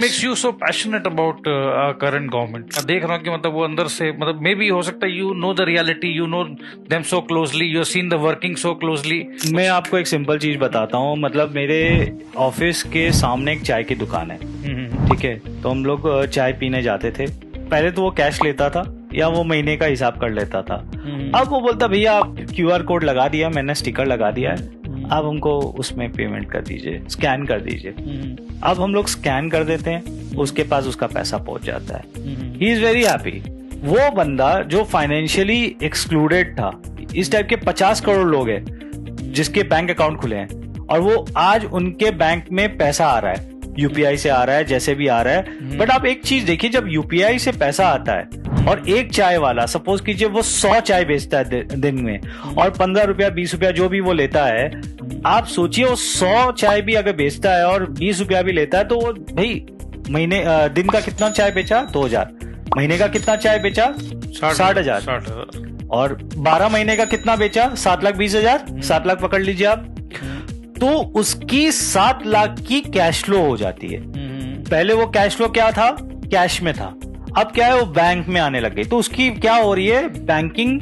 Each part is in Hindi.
Makes you so passionate about current government? देख रहा हूँ कि मतलब वो अंदर से मतलब मे बी हो सकता है you know the reality, you know them so closely, you seen the working so closely. मैं आपको एक सिंपल चीज बताता हूँ। मतलब मेरे ऑफिस के सामने एक चाय की दुकान है, ठीक है। तो हम लोग चाय पीने जाते थे। पहले तो वो कैश लेता था या वो महीने का हिसाब कर लेता था। अब वो बोलता भैया आप QR कोड लगा दिया, मैंने स्टिकर लगा दिया है, आप हमको उसमें पेमेंट कर दीजिए, स्कैन कर दीजिए। अब हम लोग स्कैन कर देते हैं, उसके पास उसका पैसा पहुंच जाता है। He is very happy. वो बंदा जो फाइनेंशियली एक्सक्लूडेड था, इस टाइप के 50 करोड़ लोग हैं जिसके बैंक अकाउंट खुले हैं और वो आज उनके बैंक में पैसा आ रहा है, यूपीआई से आ रहा है, जैसे भी आ रहा है। बट आप एक चीज देखिए, जब यूपीआई से पैसा आता है और एक चाय वाला सपोज कीजिए वो 100 चाय बेचता है दिन में और 15 रुपया 20 रुपया जो भी वो लेता है, आप सोचिए वो 100 चाय भी अगर बेचता है और 20 रुपया भी लेता है तो वो भाई महीने दिन का कितना चाय बेचा? 2000। महीने का कितना चाय बेचा? 60,000। और 12 महीने का कितना बेचा? 7,20,000। 7 लाख पकड़ लीजिए आप। तो उसकी 7 लाख की कैश फ्लो हो जाती है। पहले वो कैश फ्लो क्या था? कैश में था। अब क्या है, वो बैंक में आने लग गई। तो उसकी क्या हो रही है? बैंकिंग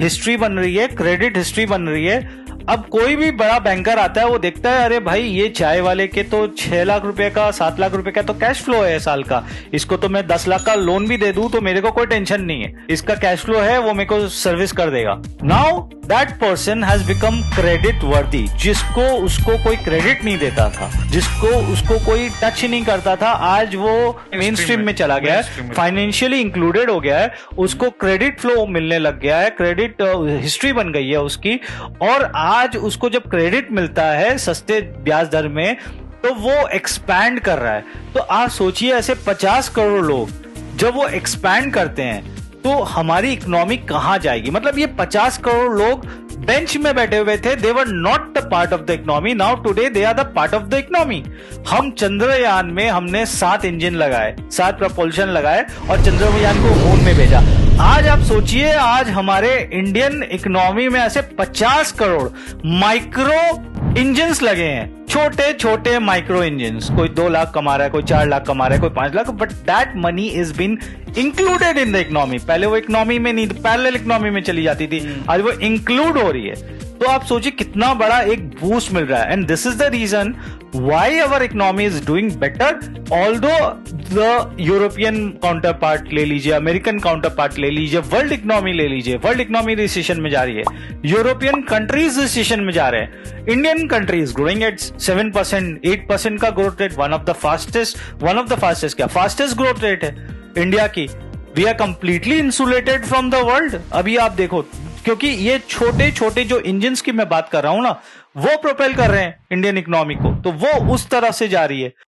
हिस्ट्री बन रही है, क्रेडिट हिस्ट्री बन रही है। अब कोई भी बड़ा बैंकर आता है, वो देखता है अरे भाई ये चाय वाले के तो 6 लाख रुपए का, 7 लाख रुपए का तो कैश फ्लो है साल का, इसको तो मैं 10 लाख का लोन भी दे दूं तो मेरे को कोई टेंशन नहीं है, इसका कैश फ्लो है, वो मेरे को सर्विस कर देगा। Now that person has become credit वर्दी। जिसको उसको कोई क्रेडिट नहीं देता था, जिसको उसको कोई टच नहीं करता था, आज वो मेन स्ट्रीम में चला गया है, फाइनेंशियली इंक्लूडेड हो गया है, उसको क्रेडिट फ्लो मिलने लग गया है, क्रेडिट हिस्ट्री बन गई है उसकी। और आज उसको जब क्रेडिट मिलता है सस्ते ब्याज दर में तो वो एक्सपैंड कर रहा है। तो आप सोचिए ऐसे 50 करोड़ लोग जब वो एक्सपैंड करते हैं तो हमारी इकोनॉमी कहां जाएगी? मतलब ये 50 करोड़ लोग बेंच में बैठे हुए थे, they were not the part of the economy, now today they are the part of the economy. हम चंद्रयान में हमने 7 इंजन लगाए, 7 प्रपोल्शन लगाए और चंद्रयान को मून में भेजा। आज आप सोचिए, आज हमारे इंडियन इकोनॉमी में ऐसे 50 करोड़ माइक्रो इंजन्स लगे हैं, छोटे छोटे माइक्रो इंजन्स। कोई 2 लाख कमा रहा है, कोई 4 लाख कमा रहा है, कोई 5 lakh, but that money is been included in the economy. पहले वो इकोनॉमी में नहीं, पैरेलल इकोनॉमी में चली जाती थी, आज वो इंक्लूड हो रही है। तो आप सोचिए कितना बड़ा एक बूस्ट मिल रहा है। And this is the reason why our economy is doing better, although the European counterpart ले लीजिए, अमेरिकन काउंटर पार्ट ले लीजिए, वर्ल्ड इकोनॉमी ले लीजिए, वर्ल्ड इकोनॉमी रिसेशन में जा रही है, यूरोपियन कंट्रीज रिसेशन में जा रहे हैं, इंडियन कंट्रीज ग्रोइंग एट 7%, 8% का growth rate, one of the fastest क्या फास्टेस्ट ग्रोथ रेट है इंडिया की। We are completely insulated from the world. अभी आप देखो, क्योंकि ये छोटे छोटे जो इंजन्स की मैं बात कर रहा हूं ना, वो प्रोपेल कर रहे हैं इंडियन इकोनॉमी को, तो वो उस तरफ से जा रही है।